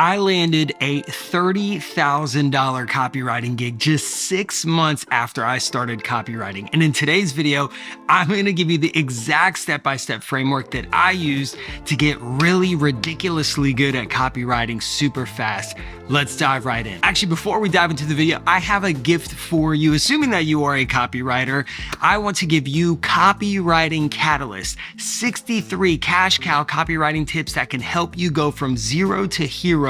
I landed a $30,000 copywriting gig just 6 months after I started copywriting. And in today's video, I'm gonna give you the exact step-by-step framework that I used to get really ridiculously good at copywriting super fast. Let's dive right in. Actually, before we dive into the video, I have a gift for you. Assuming that you are a copywriter, I want to give you Copywriting Catalyst, 63 cash cow copywriting tips that can help you go from zero to hero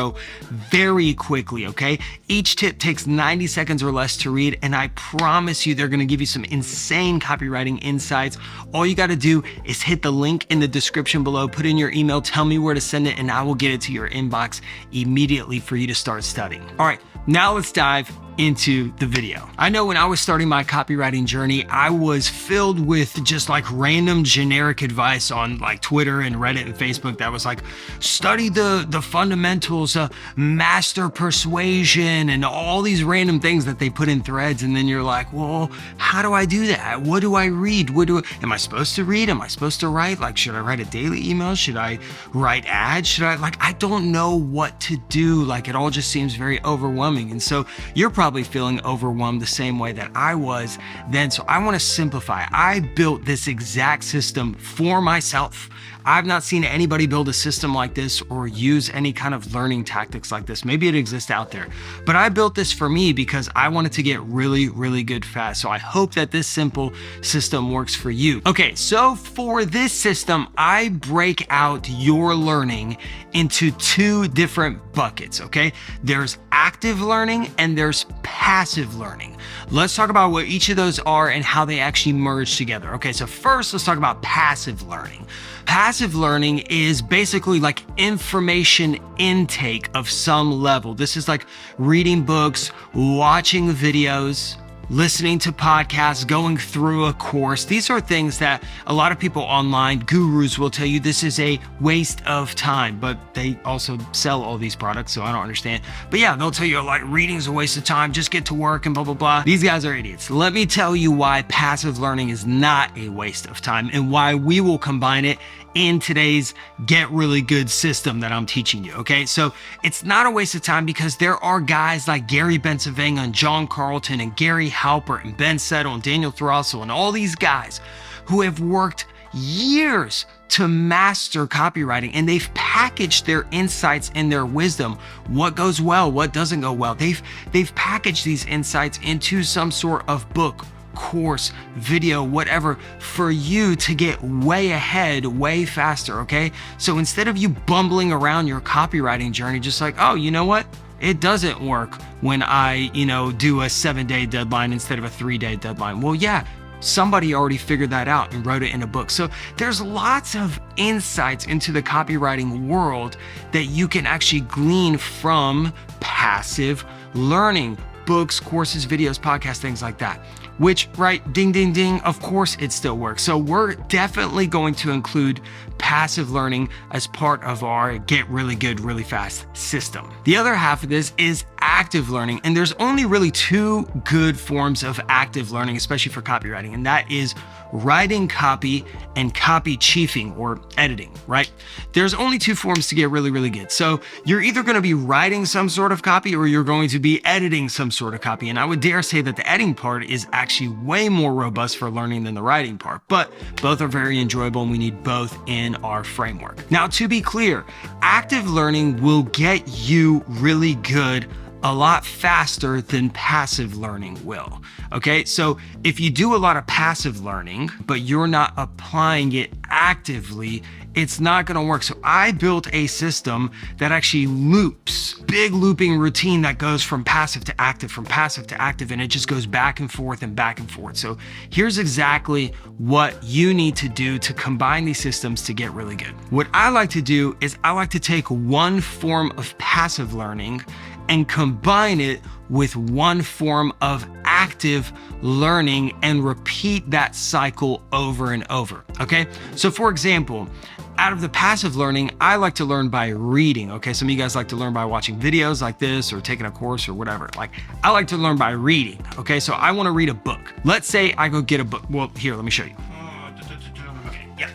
very quickly, okay? Each tip takes 90 seconds or less to read, and I promise you they're gonna give you some insane copywriting insights. All you gotta do is hit the link in the description below, put in your email, tell me where to send it, and I will get it to your inbox immediately for you to start studying. All right, now let's dive into the video. I know when I was starting my copywriting journey, I was filled with just like random generic advice on like Twitter and Reddit and Facebook that was like, study the fundamentals, master persuasion, and all these random things that they put in threads. And then you're like, well, how do I do that? What do I read? Am I supposed to read? Am I supposed to write? Like, should I write a daily email? Should I write ads? I don't know what to do. Like, it all just seems very overwhelming. And so you're probably feeling overwhelmed the same way that I was then. So I want to simplify. I built this exact system for myself. I've not seen anybody build a system like this or use any kind of learning tactics like this. Maybe it exists out there, but I built this for me because I wanted to get really, really good fast. So I hope that this simple system works for you. Okay, so for this system, I break out your learning into two different buckets, okay? There's active learning and there's passive learning. Let's talk about what each of those are and how they actually merge together. Okay, so first let's talk about passive learning. Passive learning is basically like information intake of some level. This is like reading books, watching videos, listening to podcasts, going through a course. These are things that a lot of people online, gurus, will tell you this is a waste of time, but they also sell all these products, so I don't understand. But yeah, they'll tell you like reading is a waste of time, just get to work and blah, blah, blah. These guys are idiots. Let me tell you why passive learning is not a waste of time and why we will combine it in today's Get Really Good system that I'm teaching you, okay? So it's not a waste of time because there are guys like Gary Bencivenga and John Carlton and Gary Halpert and Ben Settle and Daniel Throssell and all these guys who have worked years to master copywriting, and they've packaged their insights and their wisdom. What goes well, what doesn't go well. They've packaged these insights into some sort of book, course, video, whatever, for you to get way ahead, way faster, okay? So instead of you bumbling around your copywriting journey, just like, oh, you know what? It doesn't work when I, do a 7-day deadline instead of a 3-day deadline. Well, yeah, somebody already figured that out and wrote it in a book. So there's lots of insights into the copywriting world that you can actually glean from passive learning. Books, courses, videos, podcasts, things like that. Which, right, ding, ding, ding, of course it still works. So we're definitely going to include passive learning as part of our Get Really Good, Really Fast system. The other half of this is active learning. And there's only really two good forms of active learning, especially for copywriting. And that is writing copy and copy chiefing or editing, right? There's only two forms to get really, really good. So you're either going to be writing some sort of copy or you're going to be editing some sort of copy. And I would dare say that the editing part is actually way more robust for learning than the writing part, but both are very enjoyable and we need both in our framework. Now, to be clear, active learning will get you really good a lot faster than passive learning will. Okay, so if you do a lot of passive learning, but you're not applying it actively, it's not gonna work. So I built a system that actually loops, big looping routine that goes from passive to active, and it just goes back and forth and back and forth. So here's exactly what you need to do to combine these systems to get really good. What I like to do is I like to take one form of passive learning and combine it with one form of active learning and repeat that cycle over and over, okay? So for example, out of the passive learning, I like to learn by reading, okay? Some of you guys like to learn by watching videos like this or taking a course or whatever. Like, I like to learn by reading, okay? So I wanna read a book. Let's say I go get a book. Well, here, let me show you. Okay, yeah.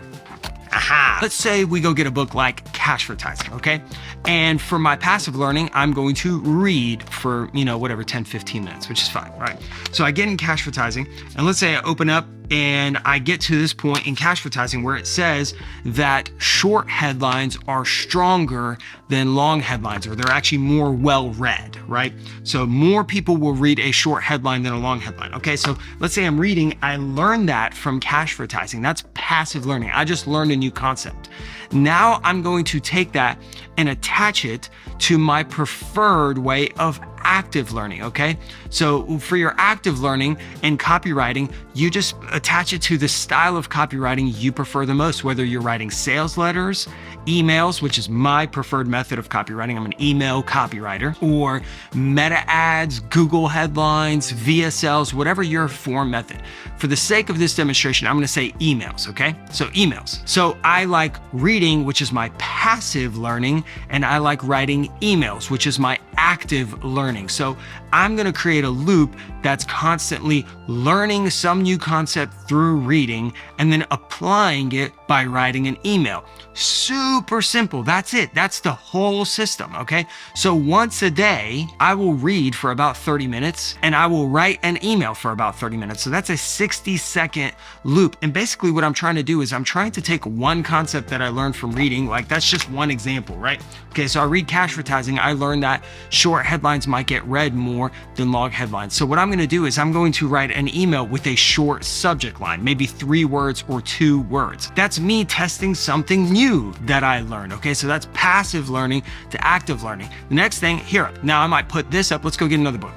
Aha. Let's say we go get a book like advertising, okay? And for my passive learning, I'm going to read for, whatever, 10, 15 minutes, which is fine, right? So I get in advertising, and let's say I open up and I get to this point in advertising where it says that short headlines are stronger than long headlines, or they're actually more well read, right? So more people will read a short headline than a long headline. Okay, so let's say I'm reading, I learned that from advertising. That's passive learning. I just learned a new concept. Now I'm going to take that and attach it to my preferred way of active learning, okay? So for your active learning and copywriting, you just attach it to the style of copywriting you prefer the most, whether you're writing sales letters, emails, which is my preferred method of copywriting. I'm an email copywriter, or meta ads, Google headlines, VSLs, whatever your form method. For the sake of this demonstration, I'm gonna say emails, okay? So emails. So I like reading, which is my passive learning, and I like writing emails, which is my active learning. So I'm gonna create a loop that's constantly learning some new concept through reading and then applying it by writing an email. Super simple. That's it. That's the whole system, okay? So once a day, I will read for about 30 minutes and I will write an email for about 30 minutes. So that's a 60-second loop. And basically what I'm trying to do is I'm trying to take one concept that I learned from reading, like that's just one example, right? Okay, so I read advertising. I learned that short headlines might get read more than long headlines. So what I'm gonna do is I'm going to write an email with a short subject line, maybe 3 words or 2 words. That's me testing something new that I learned, okay? So that's passive learning to active learning. The next thing, here, now I might put this up. Let's go get another book.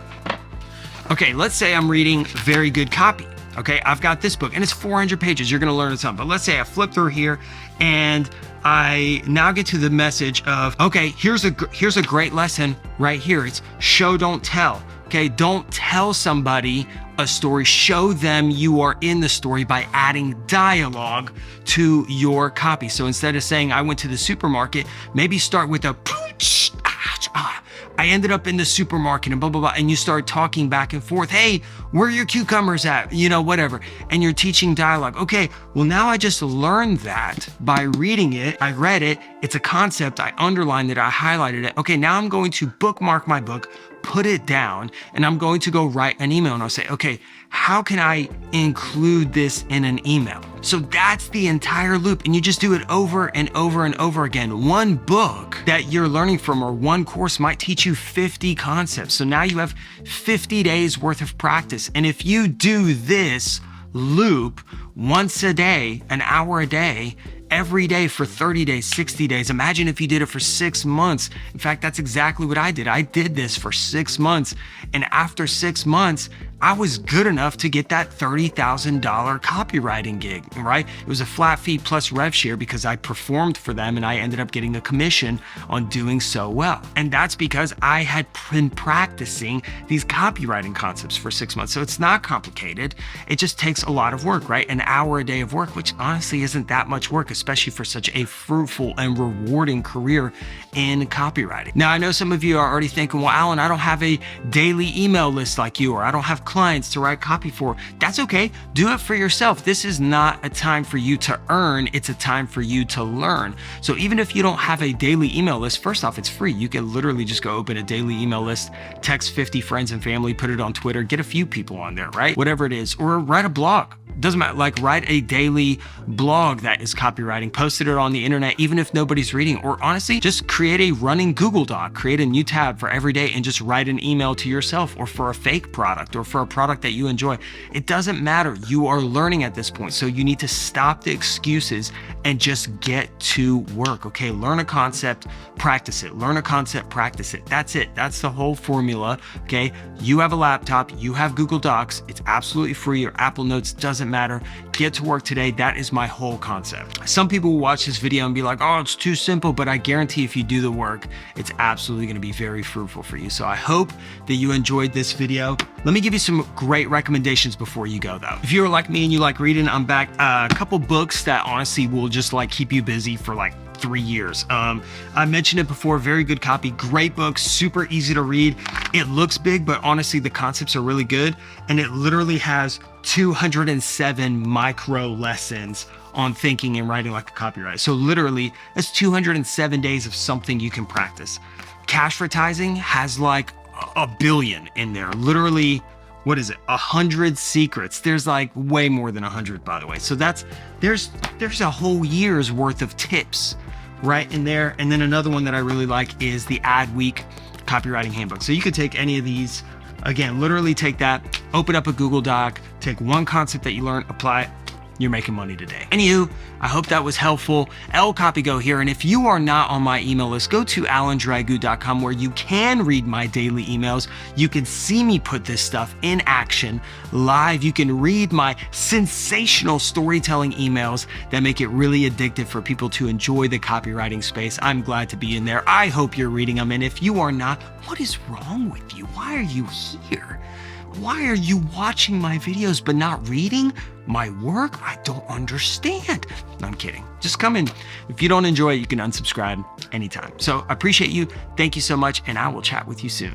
Okay, let's say I'm reading very good copy. Okay, I've got this book and it's 400 pages. You're gonna learn a ton, but let's say I flip through here and I now get to the message of, okay, here's a great lesson right here. It's show, don't tell. Okay, don't tell somebody a story, show them you are in the story by adding dialogue to your copy. So instead of saying, I went to the supermarket, maybe start with a I ended up in the supermarket and blah, blah, blah. And you start talking back and forth. Hey, where are your cucumbers at? Whatever. And you're teaching dialogue. Okay, well, now I just learned that by reading it. I read it. It's a concept. I underlined it. I highlighted it. Okay, now I'm going to bookmark my book, put it down, and I'm going to go write an email and I'll say, okay, how can I include this in an email? So that's the entire loop. And you just do it over and over and over again. One book that you're learning from or one course might teach you 50 concepts. So now you have 50 days worth of practice. And if you do this loop once a day, an hour a day, every day for 30 days, 60 days. Imagine if you did it for 6 months. In fact, that's exactly what I did. I did this for 6 months. And after 6 months, I was good enough to get that $30,000 copywriting gig, right? It was a flat fee plus rev share because I performed for them and I ended up getting a commission on doing so well. And that's because I had been practicing these copywriting concepts for 6 months. So it's not complicated. It just takes a lot of work, right? An hour a day of work, which honestly isn't that much work, especially for such a fruitful and rewarding career in copywriting. Now, I know some of you are already thinking, well, Alin, I don't have a daily email list like you, or I don't have clients to write copy for. That's okay. Do it for yourself. This is not a time for you to earn. It's a time for you to learn. So even if you don't have a daily email list, first off, it's free. You can literally just go open a daily email list, text 50 friends and family, put it on Twitter, get a few people on there, right? Whatever it is, or write a blog. Doesn't matter, like write a daily blog that is copywriting, posted it on the internet, even if nobody's reading, or honestly, just create a running Google Doc, create a new tab for every day and just write an email to yourself or for a fake product or for a product that you enjoy. It doesn't matter. You are learning at this point. So you need to stop the excuses and just get to work. Okay. Learn a concept, practice it. Learn a concept, practice it. That's it. That's the whole formula. Okay. You have a laptop, you have Google Docs. It's absolutely free, or Apple Notes, doesn't matter. Get to work today. That is my whole concept. Some people will watch this video and be like, oh, it's too simple, but I guarantee if you do the work, it's absolutely going to be very fruitful for you. So I hope that you enjoyed this video. Let me give you some great recommendations before you go though. If you're like me and you like reading, I'm back a couple books that honestly will just like keep you busy for like 3 years. I mentioned it before, very good copy, great book, super easy to read. It looks big, but honestly, the concepts are really good. And it literally has 207 micro lessons on thinking and writing like a copywriter. So literally, that's 207 days of something you can practice. Cashvertising has like a billion in there. Literally, what is it? 100 secrets. There's like way more than 100, by the way. So there's a whole year's worth of tips right in there. And then another one that I really like is the Ad Week Copywriting Handbook. So you could take any of these, again, literally take that, open up a Google Doc, take one concept that you learned, apply it, you're making money today. Anywho, I hope that was helpful. LCopyGo here. And if you are not on my email list, go to alandragu.com where you can read my daily emails. You can see me put this stuff in action live. You can read my sensational storytelling emails that make it really addictive for people to enjoy the copywriting space. I'm glad to be in there. I hope you're reading them. And if you are not, what is wrong with you? Why are you here? Why are you watching my videos but not reading my work? I don't understand. No, I'm kidding. Just come in. If you don't enjoy it, you can unsubscribe anytime. So I appreciate you. Thank you so much, and I will chat with you soon.